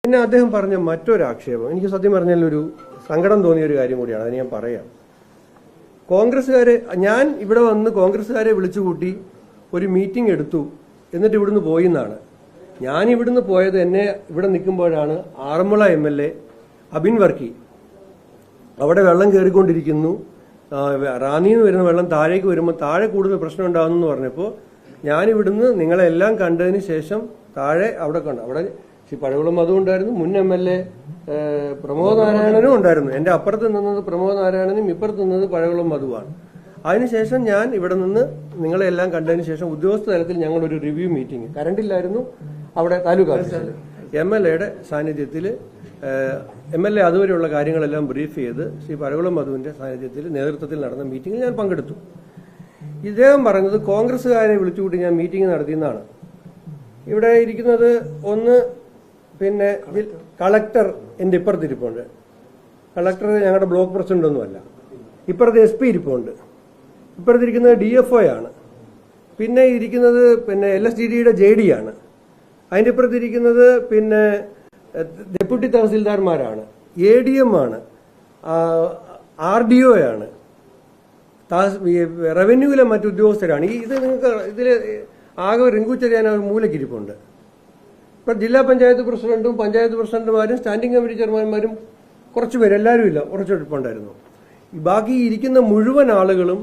പിന്നെ അദ്ദേഹം പറഞ്ഞ മറ്റൊരു ആക്ഷേപം എനിക്ക് സത്യം പറഞ്ഞാൽ ഒരു സങ്കടം തോന്നിയ ഒരു കാര്യം കൂടിയാണ്. അതിന് ഞാൻ പറയാം. കോൺഗ്രസ്സുകാരെ ഞാൻ ഇവിടെ വന്ന് കോൺഗ്രസ്സുകാരെ വിളിച്ചുകൂട്ടി ഒരു മീറ്റിംഗ് എടുത്തു, എന്നിട്ട് ഇവിടുന്ന് പോയി എന്നാണ്. ഞാൻ ഇവിടുന്ന് പോയത് എന്നെ ഇവിടെ നിൽക്കുമ്പോഴാണ് ആറന്മുള MLA അബിൻ വർക്കി അവിടെ വെള്ളം കയറിക്കൊണ്ടിരിക്കുന്നു, റാന്നിയിൽ നിന്ന് വരുന്ന വെള്ളം താഴേക്ക് വരുമ്പോൾ താഴെ കൂടുതൽ പ്രശ്നം ഉണ്ടാകുന്നു എന്ന് പറഞ്ഞപ്പോൾ ഞാനിവിടുന്ന് നിങ്ങളെല്ലാം കണ്ടതിന് ശേഷം താഴെ അവിടെ കണ്ടു. അവിടെ പഴകുളം മധു ഉണ്ടായിരുന്നു, മുൻ MLA പ്രമോദ് നാരായണനും ഉണ്ടായിരുന്നു. എന്റെ അപ്പുറത്ത് നിന്നത് പ്രമോദ് നാരായണനും ഇപ്പുറത്ത് നിന്നത് പഴകുളം മധുവാണ്. അതിനുശേഷം ഞാൻ ഇവിടെ നിന്ന് നിങ്ങളെല്ലാം കണ്ടതിന് ശേഷം ഉദ്യോഗസ്ഥ തലത്തിൽ ഞങ്ങളൊരു റിവ്യൂ മീറ്റിംഗ്, കറണ്ടില്ലായിരുന്നു, അവിടെ താലൂക്ക് ഓഫീസിൽ MLAയുടെ സാന്നിധ്യത്തിൽ MLA അതുവരെയുള്ള കാര്യങ്ങളെല്ലാം ബ്രീഫ് ചെയ്ത് ശ്രീ പഴകുളം മധുവിന്റെ സാന്നിധ്യത്തിൽ നേതൃത്വത്തിൽ നടന്ന മീറ്റിംഗിൽ ഞാൻ പങ്കെടുത്തു. ഇദ്ദേഹം പറഞ്ഞത് കോൺഗ്രസ്സുകാരെ വിളിച്ചുകൂട്ടി ഞാൻ മീറ്റിംഗ് നടത്തിയെന്നാണ്. ഇവിടെ ഇരിക്കുന്നത് ഒന്ന് പിന്നെ കളക്ടർ എൻ്റെ ഇപ്പുറത്തിരിപ്പുണ്ട്. കളക്ടർ ഞങ്ങളുടെ ബ്ലോക്ക് പ്രസിഡന്റ് ഒന്നുമല്ല. ഇപ്പുറത്ത് SP ഇരിപ്പുണ്ട്. ഇപ്പുറത്തിരിക്കുന്നത് DFO ആണ്. പിന്നെ ഇരിക്കുന്നത് പിന്നെ LSDDയുടെ JD ആണ്. അതിൻ്റെ ഇപ്പുറത്തിരിക്കുന്നത് പിന്നെ ഡെപ്യൂട്ടി തഹസിൽദാർമാരാണ്, ADM ആണ്, RDO ആണ്, റവന്യൂവിലെ മറ്റുദ്യോഗസ്ഥരാണ്. ഇത് നിങ്ങൾക്ക് ഇതിൽ ആകെ റിങ്കു ചെറിയാൻ മൂലക്കിരിപ്പുണ്ട്. ഇപ്പം ജില്ലാ പഞ്ചായത്ത് പ്രസിഡന്റും പഞ്ചായത്ത് പ്രസിഡന്റുമാരും സ്റ്റാൻഡിംഗ് കമ്മിറ്റി ചെയർമാൻമാരും കുറച്ചുപേര്, എല്ലാവരും ഇല്ല, കുറച്ചെടുപ്പുണ്ടായിരുന്നു. ബാക്കി ഇരിക്കുന്ന മുഴുവൻ ആളുകളും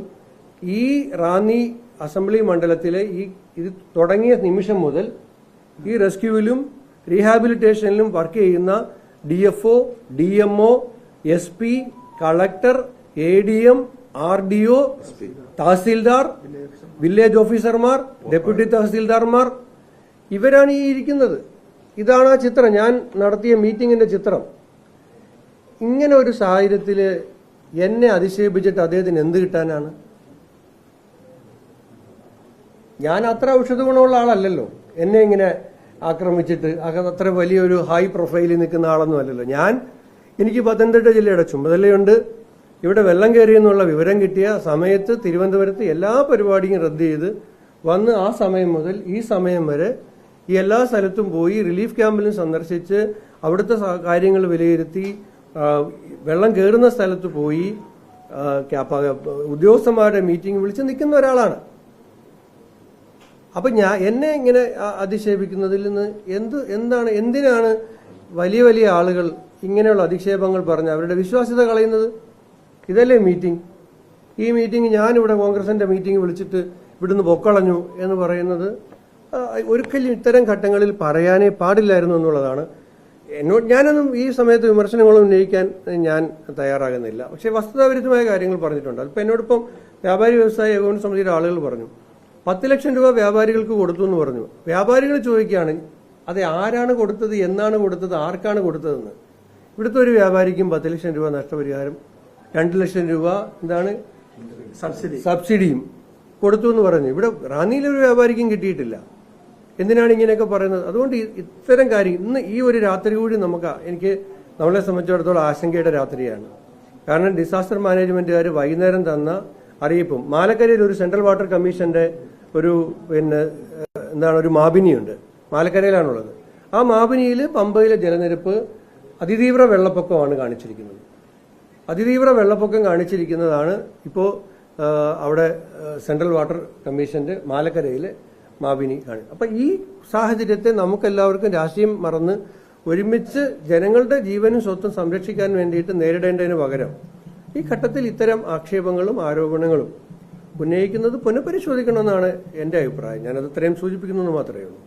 ഈ റാന്നി അസംബ്ലി മണ്ഡലത്തിലെ ഇത് തുടങ്ങിയ നിമിഷം മുതൽ ഈ റെസ്ക്യൂവിലും റീഹാബിലിറ്റേഷനിലും വർക്ക് ചെയ്യുന്ന DFO, DMO, SP, collector, ADM, RDO, tahsildar, village ഓഫീസർമാർ, ഡെപ്യൂട്ടി തഹസീൽദാർമാർ, ഇവരാണ് ഈ ഇരിക്കുന്നത്. ഇതാണ് ആ ചിത്രം, ഞാൻ നടത്തിയ മീറ്റിംഗിന്റെ ചിത്രം. ഇങ്ങനെ ഒരു സാഹചര്യത്തിൽ എന്നെ അധിക്ഷേപിച്ചിട്ട് അദ്ദേഹത്തിന് എന്ത് കിട്ടാനാണ്? ഞാൻ അത്ര ഔഷധ ഗുണമുള്ള ആളല്ലല്ലോ. എന്നെ ഇങ്ങനെ ആക്രമിച്ചിട്ട് അത്ര വലിയൊരു ഹൈ പ്രൊഫൈലിൽ നിൽക്കുന്ന ആളൊന്നും അല്ലല്ലോ ഞാൻ. എനിക്ക് പത്തനംതിട്ട ജില്ലയുടെ ചുമതലയുണ്ട്. ഇവിടെ വെള്ളം കയറിയെന്നുള്ള വിവരം കിട്ടിയ സമയത്ത് തിരുവനന്തപുരത്ത് എല്ലാ പരിപാടിയും റദ്ദ് ചെയ്ത് വന്ന് ആ സമയം മുതൽ ഈ സമയം വരെ ഈ എല്ലാ സ്ഥലത്തും പോയി റിലീഫ് ക്യാമ്പിലും സന്ദർശിച്ച് അവിടുത്തെ കാര്യങ്ങൾ വിലയിരുത്തി വെള്ളം കയറുന്ന സ്ഥലത്ത് പോയി ഉദ്യോഗസ്ഥന്മാരുടെ മീറ്റിംഗ് വിളിച്ച് നിൽക്കുന്ന ഒരാളാണ്. അപ്പൊ എന്നെ ഇങ്ങനെ അധിക്ഷേപിക്കുന്നതിൽ നിന്ന് എന്തിനാണ് വലിയ വലിയ ആളുകൾ ഇങ്ങനെയുള്ള അധിക്ഷേപങ്ങൾ പറഞ്ഞ് അവരുടെ വിശ്വാസ്യത കളയുന്നത്? ഇതല്ലേ മീറ്റിംഗ്? ഈ മീറ്റിംഗ് ഞാനിവിടെ കോൺഗ്രസിന്റെ മീറ്റിംഗ് വിളിച്ചിട്ട് ഇവിടുന്ന് പൊക്കളഞ്ഞു എന്ന് പറയുന്നത് ഒരിക്കലും ഇത്തരം ഘട്ടങ്ങളിൽ പറയാനേ പാടില്ലായിരുന്നു എന്നുള്ളതാണ്. ഞാനൊന്നും ഈ സമയത്ത് വിമർശനങ്ങളും ഉന്നയിക്കാൻ ഞാൻ തയ്യാറാകുന്നില്ല. പക്ഷേ വസ്തുതാവിരുദ്ധമായ കാര്യങ്ങൾ പറഞ്ഞിട്ടുണ്ട്. അതിപ്പോൾ എന്നോടൊപ്പം വ്യാപാരി വ്യവസായ ഏകോപന സമിതിയുടെ ആളുകൾ പറഞ്ഞു 10 ലക്ഷം രൂപ വ്യാപാരികൾക്ക് കൊടുത്തു എന്ന് പറഞ്ഞു. വ്യാപാരികൾ ചോദിക്കുകയാണ് അത് ആരാണ് കൊടുത്തത്, എന്നാണ് കൊടുത്തത്, ആർക്കാണ് കൊടുത്തതെന്ന്. ഇവിടുത്തെ ഒരു വ്യാപാരിക്കും 10 ലക്ഷം രൂപ നഷ്ടപരിഹാരം, 2 ലക്ഷം രൂപ എന്താണ് സബ്സിഡിയും കൊടുത്തു എന്ന് പറഞ്ഞു. ഇവിടെ റാന്നിയിലെ ഒരു വ്യാപാരിക്കും കിട്ടിയിട്ടില്ല. എന്തിനാണ് ഇങ്ങനെയൊക്കെ പറയുന്നത്? അതുകൊണ്ട് ഇത്തരം കാര്യം ഇന്ന് ഈ ഒരു രാത്രി കൂടി നമ്മളെ സംബന്ധിച്ചിടത്തോളം ആശങ്കയുടെ രാത്രിയാണ്. കാരണം ഡിസാസ്റ്റർ മാനേജ്മെന്റുകാർ വൈകുന്നേരം തന്ന അറിയിപ്പും മാലക്കരയിൽ ഒരു സെൻട്രൽ വാട്ടർ കമ്മീഷന്റെ ഒരു ഒരു മാപിനിയുണ്ട്, മാലക്കരയിലാണുള്ളത്. ആ മാപിനിയിൽ പമ്പയിലെ ജലനിരപ്പ് അതിതീവ്ര വെള്ളപ്പൊക്കമാണ് കാണിച്ചിരിക്കുന്നത്. അതിതീവ്ര വെള്ളപ്പൊക്കം കാണിച്ചിരിക്കുന്നതാണ് ഇപ്പോൾ അവിടെ സെൻട്രൽ വാട്ടർ കമ്മീഷന്റെ മാലക്കരയിലെ മാപിനി കാണും. അപ്പൊ ഈ സാഹചര്യത്തെ നമുക്കെല്ലാവർക്കും രാഷ്ട്രീയം മറന്ന് ഒരുമിച്ച് ജനങ്ങളുടെ ജീവനും സ്വത്തും സംരക്ഷിക്കാൻ വേണ്ടിയിട്ട് നേരിടേണ്ടതിന് പകരം ഈ ഘട്ടത്തിൽ ഇത്തരം ആക്ഷേപങ്ങളും ആരോപണങ്ങളും ഉന്നയിക്കുന്നത് പുനഃപരിശോധിക്കണമെന്നാണ് എന്റെ അഭിപ്രായം. ഞാനത് ഇത്രയും സൂചിപ്പിക്കുന്നത് മാത്രമേ ഉള്ളൂ.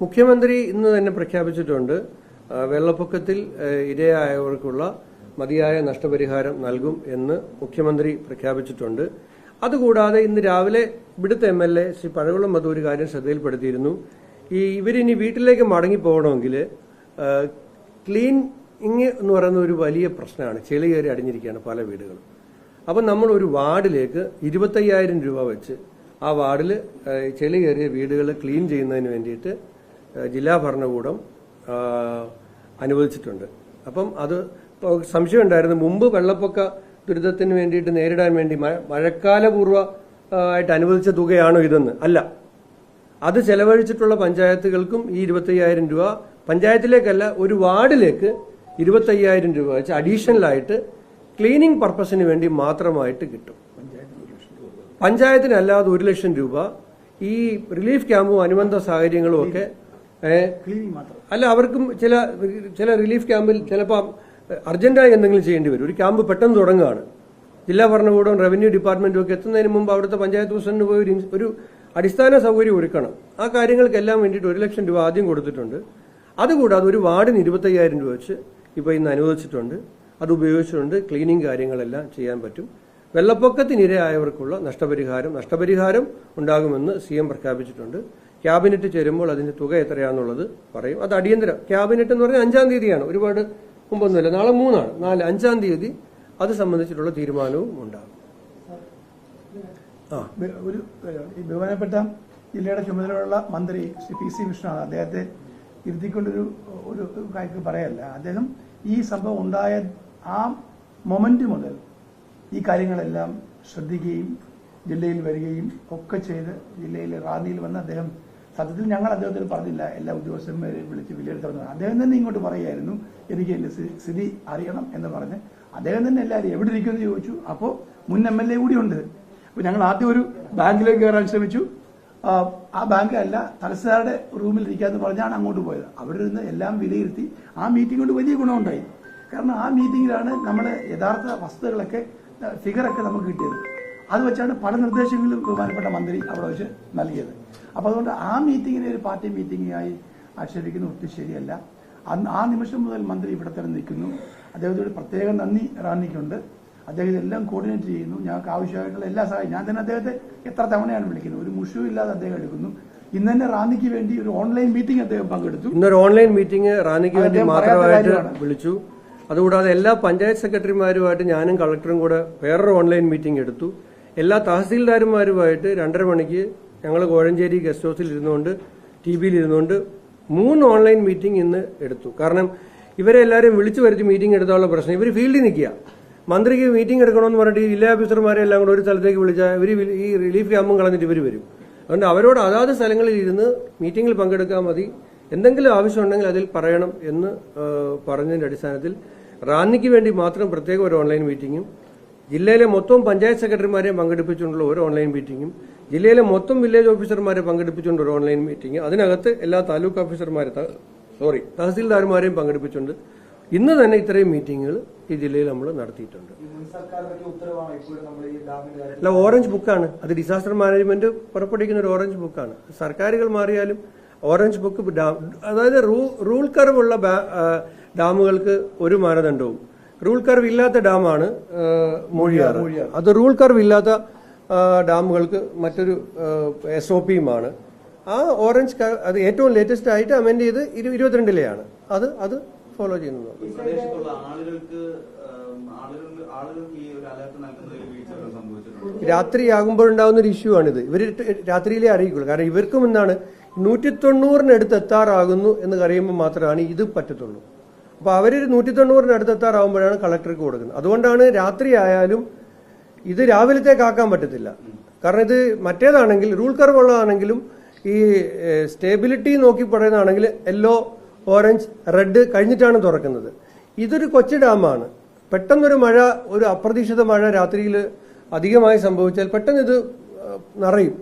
മുഖ്യമന്ത്രി ഇന്ന് തന്നെ പ്രഖ്യാപിച്ചിട്ടുണ്ട് വെള്ളപ്പൊക്കത്തിൽ ഇരയായവർക്കുള്ള മതിയായ നഷ്ടപരിഹാരം നൽകും എന്ന് മുഖ്യമന്ത്രി പ്രഖ്യാപിച്ചിട്ടുണ്ട്. അതുകൂടാതെ ഇന്ന് രാവിലെ ഇവിടുത്തെ MLA ശ്രീ പഴകുളം മധു ഒരു കാര്യം ശ്രദ്ധയിൽപ്പെടുത്തിയിരുന്നു. ഇവരിനി വീട്ടിലേക്ക് മടങ്ങിപ്പോകണമെങ്കിൽ ക്ലീനിങ് എന്ന് പറയുന്ന ഒരു വലിയ പ്രശ്നമാണ്. ചെളി കയറി അടിഞ്ഞിരിക്കുകയാണ് പല വീടുകളും. അപ്പം നമ്മൾ ഒരു വാർഡിലേക്ക് 25,000 രൂപ വെച്ച് ആ വാർഡിൽ ചെളി കയറിയ വീടുകൾ ക്ലീൻ ചെയ്യുന്നതിന് വേണ്ടിയിട്ട് ജില്ലാ ഭരണകൂടം അനുവദിച്ചിട്ടുണ്ട്. അപ്പം അത് സംശയം ഉണ്ടായിരുന്നു, മുമ്പ് വെള്ളപ്പൊക്ക ദുരിതത്തിന് വേണ്ടിയിട്ട് നേരിടാൻ വേണ്ടി മഴക്കാലപൂർവ്വ ആയിട്ട് അനുവദിച്ച തുകയാണോ ഇതെന്ന്? അല്ല, അത് ചെലവഴിച്ചിട്ടുള്ള പഞ്ചായത്തുകൾക്കും ഈ 25,000 രൂപ പഞ്ചായത്തിലേക്കല്ല, ഒരു വാർഡിലേക്ക് 25,000 രൂപ വെച്ച് അഡീഷണലായിട്ട് ക്ലീനിങ് പർപ്പസിന് വേണ്ടി മാത്രമായിട്ട് കിട്ടും. പഞ്ചായത്തിനല്ലാതെ 1 ലക്ഷം രൂപ ഈ റിലീഫ് ക്യാമ്പും അനുബന്ധ സാഹചര്യങ്ങളും ഒക്കെ അല്ല, അവർക്കും ചില റിലീഫ് ക്യാമ്പിൽ ചിലപ്പോൾ അർജന്റായി എന്തെങ്കിലും ചെയ്യേണ്ടി വരും. ഒരു ക്യാമ്പ് പെട്ടെന്ന് തുടങ്ങുകയാണ്, ജില്ലാ ഭരണകൂടവും റവന്യൂ ഡിപ്പാർട്ട്മെന്റും ഒക്കെ എത്തുന്നതിന് മുമ്പ് അവിടുത്തെ പഞ്ചായത്ത് പ്രസിഡന്റ് പോയി ഒരു അടിസ്ഥാന സൗകര്യം ഒരുക്കണം. ആ കാര്യങ്ങൾക്കെല്ലാം വേണ്ടിയിട്ട് 1 ലക്ഷം രൂപ ആദ്യം കൊടുത്തിട്ടുണ്ട്. അതുകൂടാതെ ഒരു വാർഡിന് 25,000 രൂപ വെച്ച് ഇപ്പോൾ ഇന്ന് അനുവദിച്ചിട്ടുണ്ട്. അത് ഉപയോഗിച്ചുകൊണ്ട് ക്ലീനിങ് കാര്യങ്ങളെല്ലാം ചെയ്യാൻ പറ്റും. വെള്ളപ്പൊക്കത്തിനിരയായവർക്കുള്ള നഷ്ടപരിഹാരം ഉണ്ടാകുമെന്ന് CM പ്രഖ്യാപിച്ചിട്ടുണ്ട്. ക്യാബിനറ്റ് ചേരുമ്പോൾ അതിന്റെ തുക എത്രയാണെന്നുള്ളത് പറയും. അത് അടിയന്തര ക്യാബിനറ്റ് എന്ന് പറഞ്ഞാൽ 5-ാം തീയതിയാണ്, ഒരുപാട് മുമ്പൊന്നുമില്ല, നാളെ 3 ആണ്, 5-ാം തീയതി അത് സംബന്ധിച്ചിട്ടുള്ള തീരുമാനവും ഉണ്ടാകും. ഒരു ബഹുമാനപ്പെട്ട ജില്ലയുടെ ചുമതലയുള്ള മന്ത്രി ശ്രീ PC കൃഷ്ണനാണ്. അദ്ദേഹത്തെ ഇരുത്തിക്കൊണ്ടൊരു കാര്യം പറയല്ല. അദ്ദേഹം ഈ സംഭവം ഉണ്ടായ ആ മൊമെന്റ് മുതൽ ഈ കാര്യങ്ങളെല്ലാം ശ്രദ്ധിക്കുകയും ജില്ലയിൽ വരികയും ഒക്കെ ചെയ്ത് ജില്ലയിലെ റാന്നിയിൽ വന്ന് അദ്ദേഹം സത്യത്തിൽ ഞങ്ങൾ അദ്ദേഹത്തിന് പറഞ്ഞില്ല, എല്ലാ ഉദ്യോഗസ്ഥന്മാരെയും വിളിച്ച് വിലയിരുത്തണം. അദ്ദേഹം തന്നെ ഇങ്ങോട്ട് പറയുമായിരുന്നു, എനിക്ക് എന്റെ സ്ഥിതി അറിയണം എന്ന് പറഞ്ഞ് അദ്ദേഹം തന്നെ എല്ലാവരും എവിടെ ഇരിക്കുമെന്ന് ചോദിച്ചു. അപ്പോൾ മുൻ MLA കൂടി ഉണ്ട്. അപ്പോൾ ഞങ്ങൾ ആദ്യം ഒരു ബാങ്കിലേക്ക് കയറാൻ ശ്രമിച്ചു. ആ ബാങ്ക് അല്ല, തഹസിൽദാരുടെ റൂമിൽ ഇരിക്കാന്ന് പറഞ്ഞാണ് അങ്ങോട്ട് പോയത്. അവിടെ നിന്ന് എല്ലാം വിലയിരുത്തി ആ മീറ്റിംഗ് കൊണ്ട് വലിയ ഗുണമുണ്ടായി. കാരണം ആ മീറ്റിംഗിലാണ് നമ്മുടെ യഥാർത്ഥ വസ്തുതകളൊക്കെ ഫിഗറൊക്കെ നമുക്ക് കിട്ടിയത്. അത് വെച്ചാണ് പല നിർദ്ദേശങ്ങളും ബഹുമാനപ്പെട്ട മന്ത്രി അവിടെ വെച്ച് നൽകിയത്. അപ്പോൾ അതുകൊണ്ട് ആ മീറ്റിങ്ങിനെ ഒരു പാർട്ടി മീറ്റിംഗായി ആക്ഷേപിക്കുന്നത് ഒട്ടും ശരിയല്ല. ആ നിമിഷം മുതൽ മന്ത്രി ഇവിടെ തന്നെ നിൽക്കുന്നു. അദ്ദേഹത്തോട് പ്രത്യേകം നന്ദി റാന്നിക്കുണ്ട്. അദ്ദേഹം ഇതെല്ലാം കോർഡിനേറ്റ് ചെയ്യുന്നു. ഞങ്ങൾക്ക് ആവശ്യമായിട്ടുള്ള എല്ലാ സഹായം ഞാൻ തന്നെ അദ്ദേഹത്തെ എത്ര തവണയാണ് വിളിക്കുന്നത്, ഒരു മുഷുവും ഇല്ലാതെ അദ്ദേഹം എടുക്കുന്നു. ഇന്ന് തന്നെ റാന്നിക്ക് വേണ്ടി ഒരു ഓൺലൈൻ മീറ്റിംഗ് അദ്ദേഹം പങ്കെടുത്തു. ഇന്നൊരു ഓൺലൈൻ മീറ്റിംഗ് റാന്നിക്ക് വേണ്ടി മാത്രമായിട്ട് വിളിച്ചു. അതുകൂടാതെ എല്ലാ പഞ്ചായത്ത് സെക്രട്ടറിമാരുമായിട്ട് ഞാനും കളക്ടറും കൂടെ വേറൊരു ഓൺലൈൻ മീറ്റിംഗ് എടുത്തു. എല്ലാ തഹസീൽദാർമാരുമായിട്ട് 2:30 മണിക്ക് ഞങ്ങൾ കോഴഞ്ചേരി ഗസ്റ്റ് ഹൌസിൽ ഇരുന്നുകൊണ്ട് TVയിൽ ഇരുന്നുകൊണ്ട് 3 ഓൺലൈൻ മീറ്റിംഗ് ഇന്ന് എടുത്തു. കാരണം ഇവരെ എല്ലാവരും വിളിച്ചു വരുത്തി മീറ്റിംഗ് എടുത്താനുള്ള പ്രശ്നം, ഇവർ ഫീൽഡിൽ നിൽക്കുക. മന്ത്രിക്ക് മീറ്റിംഗ് എടുക്കണമെന്ന് പറഞ്ഞിട്ട് ജില്ലാ ഓഫീസർമാരെ എല്ലാം കൂടെ ഒരു സ്ഥലത്തേക്ക് വിളിച്ചാൽ ഇവർ ഈ റിലീഫ് ക്യാമ്പും കളഞ്ഞിട്ട് ഇവർ വരും. അതുകൊണ്ട് അവരോട് അതാത് സ്ഥലങ്ങളിൽ ഇരുന്ന് മീറ്റിംഗിൽ പങ്കെടുക്കാൻ മതി, എന്തെങ്കിലും ആവശ്യമുണ്ടെങ്കിൽ അതിൽ പറയണം എന്ന് പറഞ്ഞതിന്റെ അടിസ്ഥാനത്തിൽ റാന്നിക്ക് വേണ്ടി മാത്രം പ്രത്യേക ഒരു ഓൺലൈൻ മീറ്റിംഗും, ജില്ലയിലെ മൊത്തം പഞ്ചായത്ത് സെക്രട്ടറിമാരെയും പങ്കെടുപ്പിച്ചുകൊണ്ടുള്ള ഒരു ഓൺലൈൻ മീറ്റിംഗും, ജില്ലയിലെ മൊത്തം വില്ലേജ് ഓഫീസർമാരെ പങ്കെടുപ്പിച്ചുകൊണ്ട് ഒരു ഓൺലൈൻ മീറ്റിംഗ്, അതിനകത്ത് എല്ലാ താലൂക്ക് തഹസീൽദാർമാരെയും പങ്കെടുപ്പിച്ചുകൊണ്ട് ഇന്ന് തന്നെ ഇത്രയും മീറ്റിംഗുകൾ ഈ ജില്ലയിൽ നമ്മൾ നടത്തിയിട്ടുണ്ട്. അല്ല, ഓറഞ്ച് ബുക്കാണ് അത്. ഡിസാസ്റ്റർ മാനേജ്മെന്റ് പുറപ്പെടുവിക്കുന്ന ഒരു ഓറഞ്ച് ബുക്കാണ്. സർക്കാരുകൾ മാറിയാലും ഓറഞ്ച് ബുക്ക്, അതായത് റൂൾ കർവുള്ള ഡാമുകൾക്ക് ഒരു മാനദണ്ഡവും, റൂൾ കർവ് ഇല്ലാത്ത ഡാമാണ് മൂഴിയാർ. അത് റൂൾ കർവ് ഇല്ലാത്ത ഡാമുകൾക്ക് മറ്റൊരു SOPയുമാണ്. ആ ഓറഞ്ച് അത് ഏറ്റവും ലേറ്റസ്റ്റ് ആയിട്ട് അമെൻഡ് ചെയ്ത് 22-ലെയാണ്. അത് ഫോളോ ചെയ്യുന്നത്. രാത്രിയാകുമ്പോഴുണ്ടാകുന്ന ഒരു ഇഷ്യൂ ആണിത്. ഇവർ രാത്രിയിലേ അറിയിക്കുള്ളൂ. കാരണം ഇവർക്കും എന്താണ് 190-നടുത്ത് എത്താറാകുന്നു എന്ന് അറിയുമ്പോൾ മാത്രമാണ് ഇത് പറ്റത്തുള്ളൂ. അപ്പൊ അവര് 190-നടുത്ത് എത്താറാകുമ്പോഴാണ് കളക്ടർക്ക് കൊടുക്കുന്നത്. അതുകൊണ്ടാണ് രാത്രി ആയാലും ഇത് രാവിലത്തേക്കാക്കാൻ പറ്റത്തില്ല. കാരണം ഇത് മറ്റേതാണെങ്കിൽ റൂൾ കർവ് ഉള്ളതാണെങ്കിലും ഈ സ്റ്റേബിലിറ്റി നോക്കി പറയുന്നതാണെങ്കിൽ യെല്ലോ, ഓറഞ്ച്, റെഡ് കഴിഞ്ഞിട്ടാണ് തുറക്കുന്നത്. ഇതൊരു കൊച്ചു ഡാമാണ്. പെട്ടെന്നൊരു മഴ, ഒരു അപ്രതീക്ഷിത മഴ രാത്രിയിൽ അധികമായി സംഭവിച്ചാൽ പെട്ടെന്ന് ഇത് നിറയും.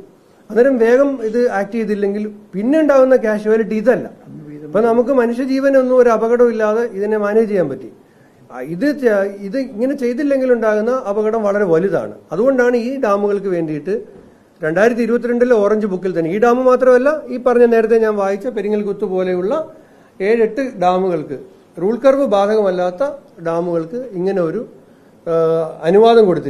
അന്നേരം വേഗം ഇത് ആക്ട് ചെയ്തില്ലെങ്കിൽ പിന്നെ ഉണ്ടാകുന്ന കാഷ്വാലിറ്റി ഇതല്ല. ഇപ്പൊ നമുക്ക് മനുഷ്യജീവനൊന്നും ഒരു അപകടവും ഇല്ലാതെ ഇതിനെ മാനേജ് ചെയ്യാൻ പറ്റി. ഇത് ഇങ്ങനെ ചെയ്തില്ലെങ്കിൽ ഉണ്ടാകുന്ന അപകടം വളരെ വലുതാണ്. അതുകൊണ്ടാണ് ഈ ഡാമുകൾക്ക് വേണ്ടിയിട്ട് 2022-ലെ ഓറഞ്ച് ബുക്കിൽ തന്നെ ഈ ഡാം മാത്രമല്ല, ഈ പറഞ്ഞ നേരത്തെ ഞാൻ വായിച്ച പെരിങ്ങൽകുത്ത് പോലെയുള്ള 7-8 ഡാമുകൾക്ക്, റൂൾ കർവ് ബാധകമല്ലാത്ത ഡാമുകൾക്ക് ഇങ്ങനെ ഒരു അനുവാദം കൊടുത്തിട്ടുണ്ട്.